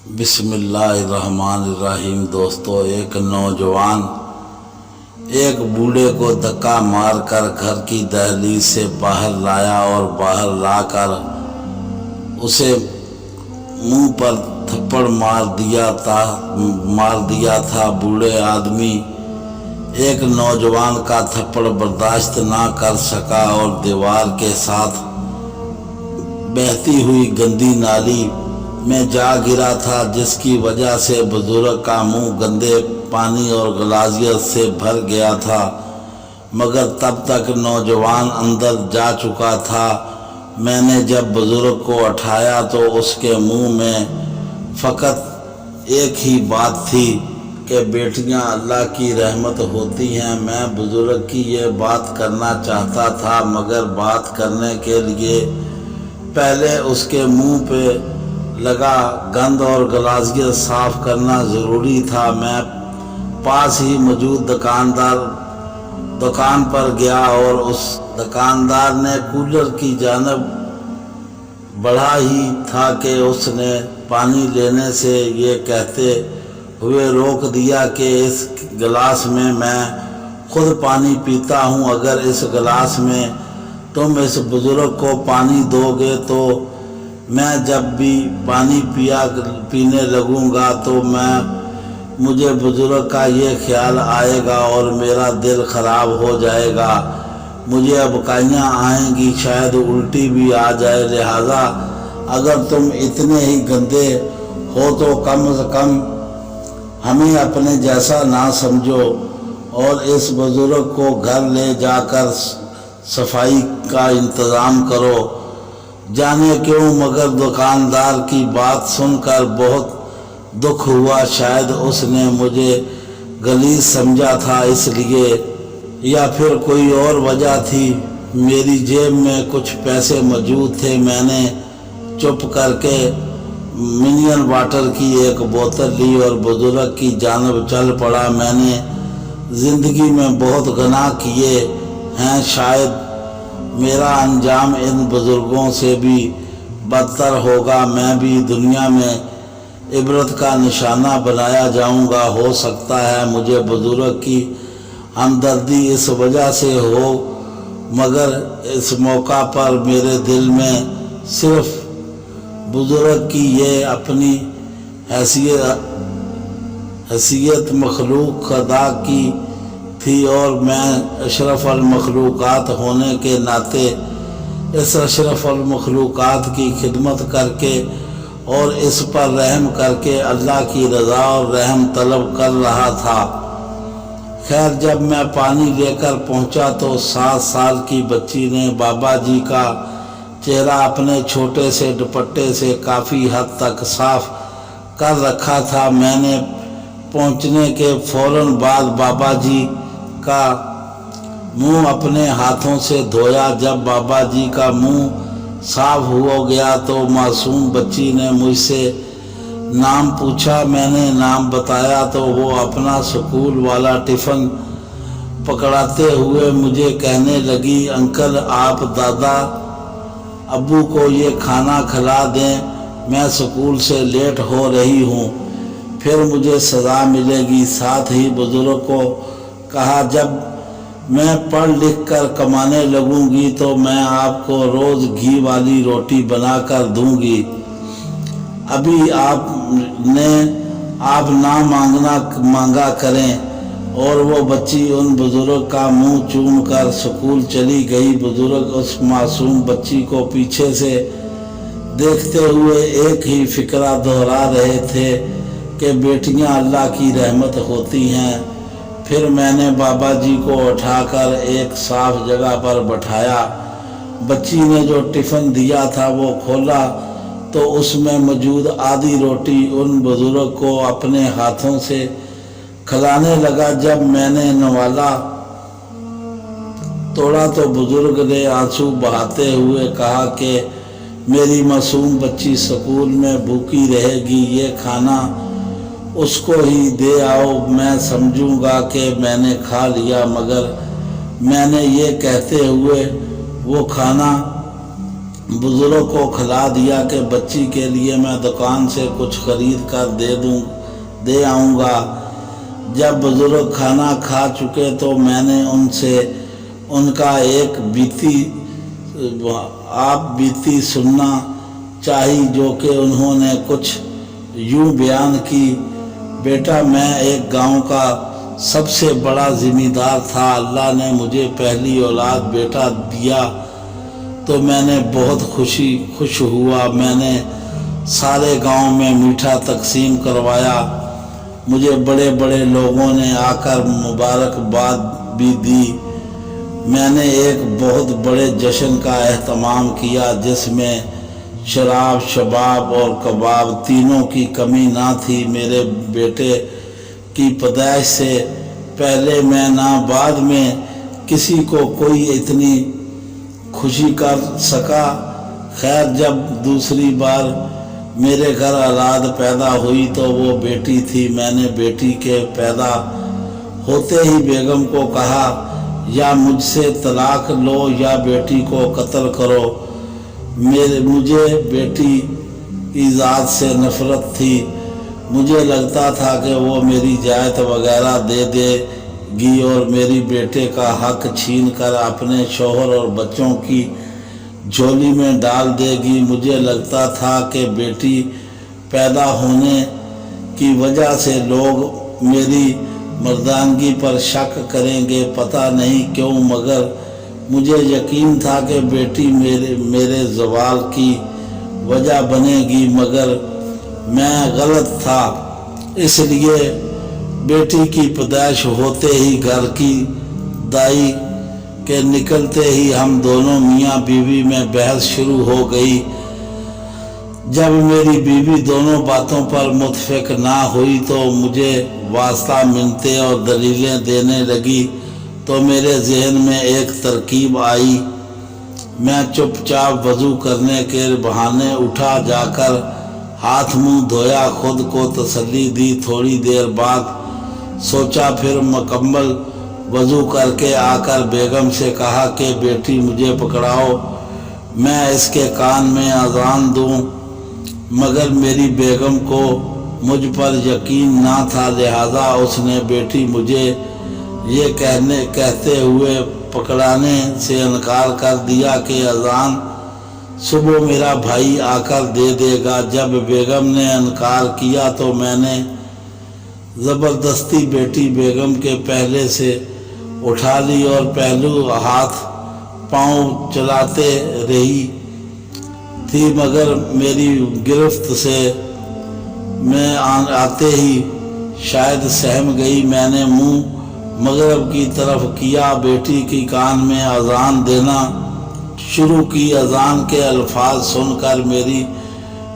بسم اللہ الرحمن الرحیم۔ دوستو، ایک نوجوان ایک بوڑھے کو دھکا مار کر گھر کی دہلیز سے باہر لایا اور باہر لا کر اسے منہ پر تھپڑ مار دیا تھا۔ بوڑھے آدمی ایک نوجوان کا تھپڑ برداشت نہ کر سکا اور دیوار کے ساتھ بہتی ہوئی گندی نالی میں جا گرا تھا، جس کی وجہ سے بزرگ کا منہ گندے پانی اور غلاظت سے بھر گیا تھا، مگر تب تک نوجوان اندر جا چکا تھا۔ میں نے جب بزرگ کو اٹھایا تو اس کے منہ میں فقط ایک ہی بات تھی کہ بیٹیاں اللہ کی رحمت ہوتی ہیں۔ میں بزرگ کی یہ بات کرنا چاہتا تھا، مگر بات کرنے کے لیے پہلے اس کے منہ پہ لگا گند اور غلاظت صاف کرنا ضروری تھا۔ میں پاس ہی موجود دکان پر گیا اور اس دکاندار نے کولر کی جانب بڑھا ہی تھا کہ اس نے پانی لینے سے یہ کہتے ہوئے روک دیا کہ اس گلاس میں خود پانی پیتا ہوں، اگر اس گلاس میں تم اس بزرگ کو پانی دو گے تو میں جب بھی پانی پینے لگوں گا تو مجھے بزرگ کا یہ خیال آئے گا اور میرا دل خراب ہو جائے گا، مجھے ابکائیاں آئیں گی، شاید الٹی بھی آ جائے۔ لہٰذا اگر تم اتنے ہی گندے ہو تو کم از کم ہمیں اپنے جیسا نہ سمجھو اور اس بزرگ کو گھر لے جا کر صفائی کا انتظام کرو۔ جانے کیوں مگر دکاندار کی بات سن کر بہت دکھ ہوا۔ شاید اس نے مجھے غلیظ سمجھا تھا اس لیے، یا پھر کوئی اور وجہ تھی۔ میری جیب میں کچھ پیسے موجود تھے، میں نے چپ کر کے منرل واٹر کی ایک بوتل لی اور بزرگ کی جانب چل پڑا۔ میں نے زندگی میں بہت گناہ کیے ہیں، شاید میرا انجام ان بزرگوں سے بھی بدتر ہوگا، میں بھی دنیا میں عبرت کا نشانہ بنایا جاؤں گا۔ ہو سکتا ہے مجھے بزرگ کی ہمدردی اس وجہ سے ہو، مگر اس موقع پر میرے دل میں صرف بزرگ کی یہ اپنی حیثیت مخلوق خدا کی تھی اور میں اشرف المخلوقات ہونے کے ناطے اس اشرف المخلوقات کی خدمت کر کے اور اس پر رحم کر کے اللہ کی رضا اور رحم طلب کر رہا تھا۔ خیر، جب میں پانی لے کر پہنچا تو 7 سال کی بچی نے بابا جی کا چہرہ اپنے چھوٹے سے دوپٹے سے کافی حد تک صاف کر رکھا تھا۔ میں نے پہنچنے کے فوراً بعد بابا جی کا منہ اپنے ہاتھوں سے دھویا۔ جب بابا جی کا منہ صاف ہو گیا تو معصوم بچی نے مجھ سے نام پوچھا۔ میں نے نام بتایا تو وہ اپنا اسکول والا ٹفن پکڑاتے ہوئے مجھے کہنے لگی، انکل آپ دادا ابو کو یہ کھانا کھلا دیں، میں اسکول سے لیٹ ہو رہی ہوں، پھر مجھے سزا ملے گی۔ ساتھ ہی بزرگ کو کہا، جب میں پڑھ لکھ کر کمانے لگوں گی تو میں آپ کو روز گھی والی روٹی بنا کر دوں گی، ابھی آپ نہ مانگا کریں۔ اور وہ بچی ان بزرگ کا منہ چوم کر اسکول چلی گئی۔ بزرگ اس معصوم بچی کو پیچھے سے دیکھتے ہوئے ایک ہی فقرہ دہرا رہے تھے کہ بیٹیاں اللہ کی رحمت ہوتی ہیں۔ پھر میں نے بابا جی کو اٹھا کر ایک صاف جگہ پر بٹھایا۔ بچی نے جو ٹفن دیا تھا وہ کھولا تو اس میں موجود آدھی روٹی ان بزرگ کو اپنے ہاتھوں سے کھلانے لگا۔ جب میں نے نوالا توڑا تو بزرگ نے آنسو بہاتے ہوئے کہا کہ میری معصوم بچی اسکول میں بھوکی رہے گی، یہ کھانا اس کو ہی دے آؤ، میں سمجھوں گا کہ میں نے کھا لیا۔ مگر میں نے یہ کہتے ہوئے وہ کھانا बुजुर्ग को खिला दिया कि बच्ची के लिए मैं दुकान से कुछ खरीद कर दे आऊँगा। जब बुजुर्ग खाना खा चुके तो मैंने उनसे उनका एक बीती सुनना चाहिए, जो कि उन्होंने कुछ यूँ बयान की, बेटा मैं एक गांव का सबसे बड़ा ज़िम्मेदार था। अल्लाह ने मुझे पहली औलाद बेटा दिया तो मैंने बहुत खुश हुआ। मैंने सारे गांव में मीठा तकसीम करवाया। मुझे बड़े बड़े लोगों ने आकर मुबारकबाद भी दी। मैंने एक बहुत बड़े जश्न का एहतमाम किया जिसमें शराब, शबाब और कबाब तीनों की कमी ना थी। मेरे बेटे की पैदाइश से पहले मैं ना बाद में किसी को कोई इतनी खुशी कर सका। खैर, जब दूसरी बार मेरे घर औलाद पैदा हुई तो वो बेटी थी। मैंने बेटी के पैदा होते ही बेगम को कहा, या मुझसे तलाक लो या बेटी को कत्ल करो। मुझे बेटी की ज़ात से नफ़रत थी। मुझे लगता था कि वो मेरी जायत वगैरह दे देगी और मेरी बेटे का हक छीन कर अपने शौहर और बच्चों की झोली में डाल देगी। मुझे लगता था कि बेटी पैदा होने की वजह से लोग मेरी मर्दानगी पर शक करेंगे, पता नहीं क्यों, मगर मुझे यकीन था कि बेटी मेरे ज़वाल की वजह बनेगी, मगर मैं गलत था। इसलिए बेटी की पैदाइश होते ही घर की दाई के निकलते ही हम दोनों मियाँ बीवी में बहस शुरू हो गई। जब मेरी बीवी दोनों बातों पर मुत्फिक ना हुई तो मुझे वास्ता मिन्नतें और दलीलें देने लगी। तो मेरे जहन में एक तरकीब आई। मैं चुपचाप वज़ू करने के बहाने उठा, जाकर हाथ मुंह धोया, खुद को तसल्ली दी। थोड़ी देर बाद सोचा, फिर मुकम्मल वज़ू करके आकर बेगम से कहा कि बेटी मुझे पकड़ाओ, मैं इसके कान में अज़ान दूँ। मगर मेरी बेगम को मुझ पर यकीन ना था, लिहाजा उसने बेटी मुझे ये कहते हुए पकड़ाने से इनकार कर दिया कि अज़ान सुबह मेरा भाई आकर दे देगा। जब बेगम ने इनकार किया तो मैंने ज़बरदस्ती बेटी बेगम के पहले से उठा ली और पहलू हाथ पाँव चलाते रही थी, मगर मेरी गिरफ्त से मैं आते ही शायद सहम गई। मैंने मुंह मगरब की तरफ किया, बेटी की कान में अज़ान देना शुरू की। अज़ान के अल्फाज सुनकर मेरी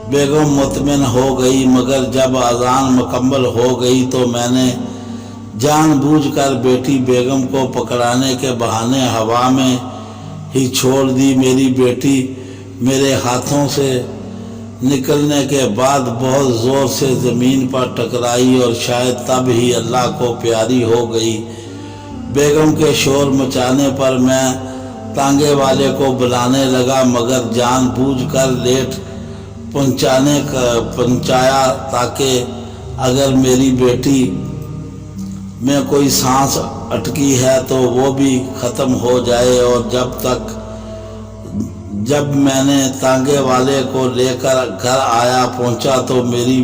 बेगम मुतमिन हो गई, मगर जब अज़ान मुकम्मल हो गई तो मैंने जानबूझकर बेटी बेगम को पकड़ाने के बहाने हवा में ही छोड़ दी। मेरी बेटी मेरे हाथों से निकलने के बाद बहुत ज़ोर से ज़मीन पर टकराई और शायद तब ही अल्लाह को प्यारी हो गई। बेगम के शोर मचाने पर मैं तांगे वाले को बुलाने लगा, मगर जानबूझकर लेट पहुंचाया ताकि अगर मेरी बेटी में कोई सांस अटकी है तो वो भी ख़त्म हो जाए। और जब मैंने तांगे वाले को लेकर घर पहुंचा तो मेरी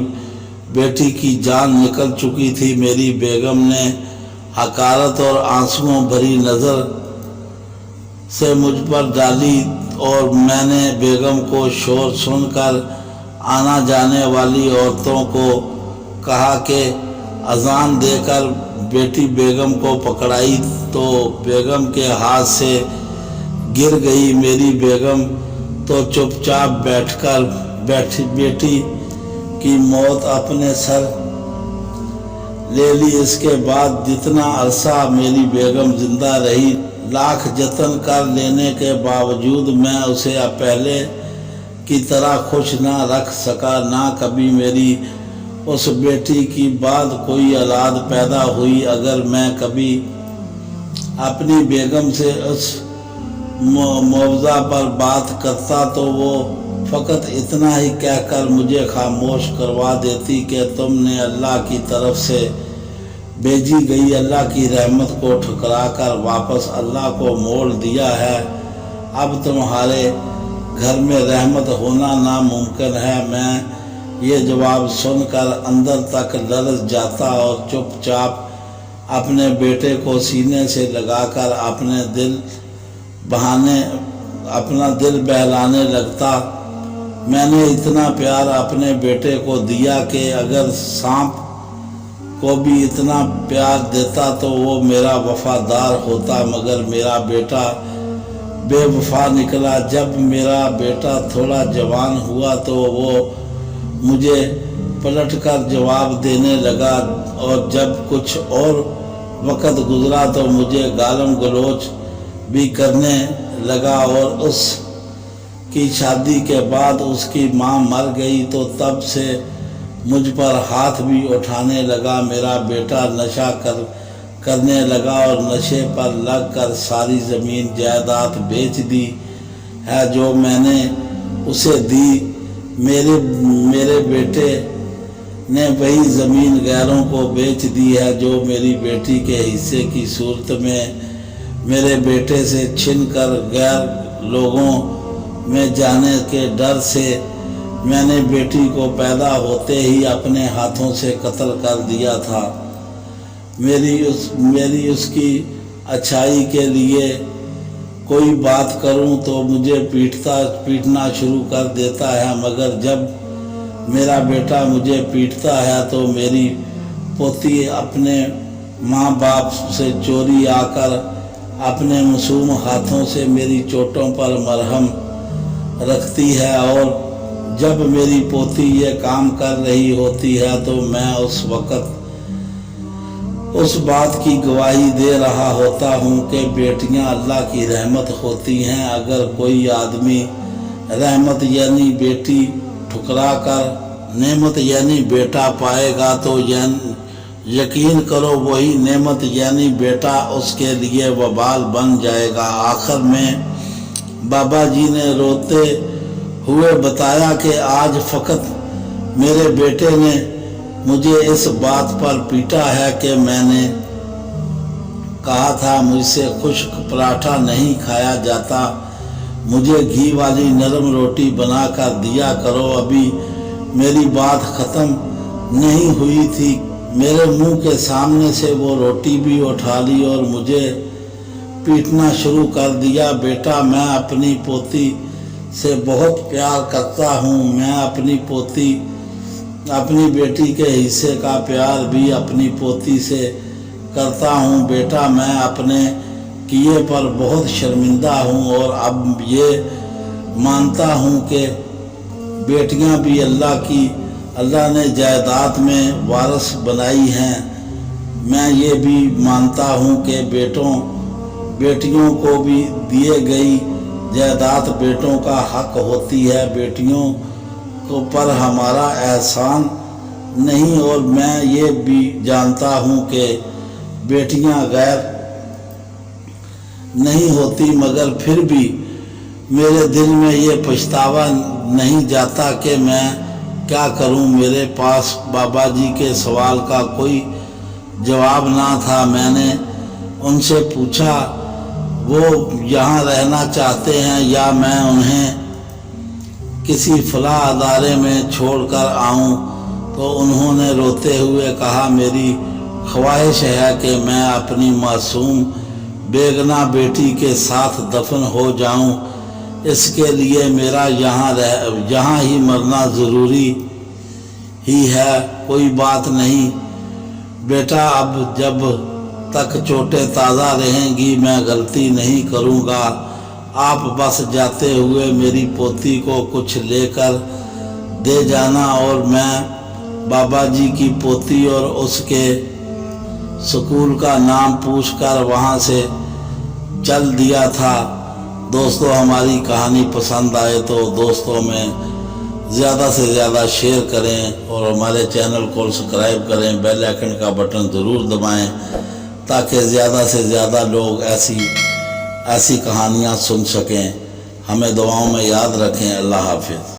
बेटी की जान निकल चुकी थी। मेरी बेगम ने हकारत और आंसुओं भरी नज़र से मुझ पर डाली और मैंने बेगम को शोर सुनकर आना जाने वाली औरतों को कहा कि अज़ान देकर बेटी बेगम को पकड़ाई तो बेगम के हाथ से गिर गई। मेरी बेगम तो चुपचाप बेटी की मौत अपने सर ले ली। इसके बाद जितना अरसा मेरी बेगम जिंदा रही, लाख जतन कर लेने के बावजूद मैं उसे पहले की तरह खुश ना रख सका। ना कभी मेरी उस बेटी की बाद कोई औलाद पैदा हुई। अगर मैं कभी अपनी बेगम से उस मुआवजा पर बात करता तो वो फ़कत इतना ही कहकर मुझे खामोश करवा देती कि तुमने अल्लाह की तरफ से भेजी गई अल्लाह की रहमत को ठुकरा कर वापस अल्लाह को मोड़ दिया है। अब तुम्हारे घर में रहमत होना नामुमकिन है। मैं ये जवाब सुनकर अंदर तक लरज़ जाता और चुपचाप अपने बेटे को सीने से लगाकर अपना दिल बहलाने लगता। मैंने इतना प्यार अपने बेटे को दिया कि अगर सांप को भी इतना प्यार देता तो वो मेरा वफादार होता, मगर मेरा बेटा बेवफा निकला। जब मेरा बेटा थोड़ा जवान हुआ तो वो मुझे पलटकर जवाब देने लगा, और जब कुछ और वक़्त गुजरा तो मुझे गालम गलोच भी करने लगा। और उसकी शादी के बाद उसकी माँ मर गई तो तब से मुझ पर हाथ भी उठाने लगा। मेरा बेटा नशा करने लगा और नशे पर लगकर सारी ज़मीन जायदाद बेच दी है जो मैंने उसे दी। मेरे बेटे ने वही ज़मीन गैरों को बेच दी है जो मेरी बेटी के हिस्से की सूरत में मेरे बेटे से छिन कर गैर लोगों में जाने के डर से मैंने बेटी को पैदा होते ही अपने हाथों से कत्ल कर दिया था। मेरी उसकी अच्छाई के लिए कोई बात करूं तो मुझे पीटना शुरू कर देता है, मगर जब मेरा बेटा मुझे पीटता है तो मेरी पोती अपने माँ बाप से चोरी आकर अपने मासूम हाथों से मेरी चोटों पर मरहम रखती है। और जब मेरी पोती ये काम कर रही होती है तो मैं उस वक़्त उस बात की गवाही दे रहा होता हूँ कि बेटियाँ अल्लाह की रहमत होती हैं। अगर कोई आदमी रहमत यानी बेटी ठुकरा कर नेमत यानी बेटा पाएगा तो यकीन करो वही नेमत यानी बेटा उसके लिए वबाल बन जाएगा। आखिर में बाबा जी ने रोते हुए बताया कि आज फ़कत मेरे बेटे ने मुझे इस बात पर पीटा है कि मैंने कहा था मुझसे खुश्क पराठा नहीं खाया जाता, मुझे घी वाली नरम रोटी बना कर दिया करो। अभी मेरी बात ख़त्म नहीं हुई थी, मेरे मुंह के सामने से वो रोटी भी उठा ली और मुझे पीटना शुरू कर दिया। बेटा, मैं अपनी पोती से बहुत प्यार करता हूँ। मैं अपनी बेटी के हिस्से का प्यार भी अपनी पोती से करता हूँ। बेटा, मैं अपने किए पर बहुत शर्मिंदा हूँ और अब ये मानता हूँ कि बेटियाँ भी अल्लाह ने जायदाद में वारिस बनाई हैं। मैं ये भी मानता हूँ कि बेटियों को भी दिए गई जायदाद बेटों का हक होती है। बेटियों को पर हमारा एहसान नहीं, और मैं ये भी जानता हूँ कि बेटियाँ गैर नहीं होती, मगर फिर भी मेरे दिल में ये पछतावा नहीं जाता कि मैं क्या करूं। मेरे पास बाबा जी के सवाल का कोई जवाब ना था। मैंने उनसे पूछा वो यहाँ रहना चाहते हैं या मैं उन्हें किसी फलाह अदारे में छोड़कर आऊं, तो उन्होंने रोते हुए कहा मेरी ख्वाहिश है कि मैं अपनी मासूम बेगना बेटी के साथ दफन हो जाऊं। इसके लिए मेरा यहाँ ही मरना ज़रूरी ही है। कोई बात नहीं बेटा, अब जब तक चोटें ताज़ा रहेंगी मैं गलती नहीं करूँगा। आप बस जाते हुए मेरी पोती को कुछ लेकर दे जाना। और मैं बाबा जी की पोती और उसके स्कूल का नाम पूछकर वहाँ से चल दिया था। दोस्तों, हमारी कहानी पसंद आए तो दोस्तों में ज़्यादा से ज़्यादा शेयर करें और हमारे चैनल को सब्सक्राइब करें। बेल आइकन का बटन ज़रूर दबाएं ताकि ज़्यादा से ज़्यादा लोग ऐसी ایسی کہانیاں سن سکیں. ہمیں دعاؤں میں یاد رکھیں. اللہ حافظ.